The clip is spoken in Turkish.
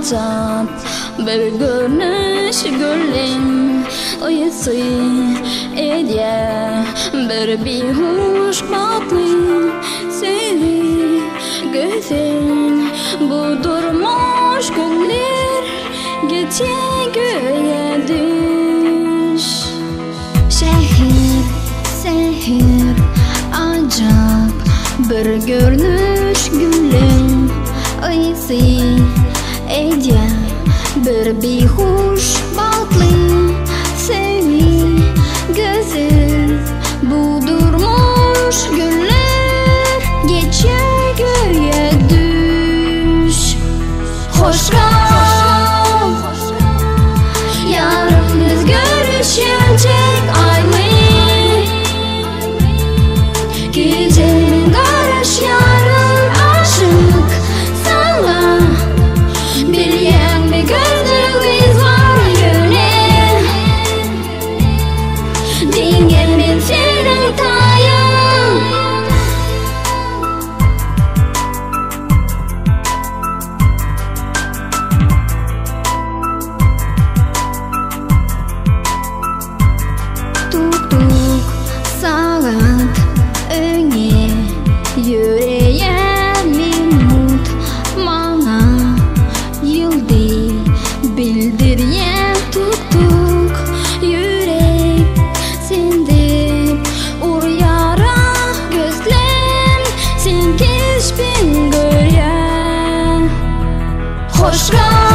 acap bir görünüş gülün oyası ediyor bir hoş baklı seni güzel bu durmuş güller gece göğe düş şehir sehir acap bir görünüş gülün oyası ediyor bir hoş baklı seni güzel bu durmuş güller gece göğe düş hoş gal yarın biz görüşecek aylı gecenin karış yarın aşık sana bir yan bir gördüğümüz var yöne dingen ben senin tayım tuk tuk saat öne yüreğe minut bana yıldı bildiriyen tuk tuk yürek sende uryara gözlem sen keşfin görüyen hoş gal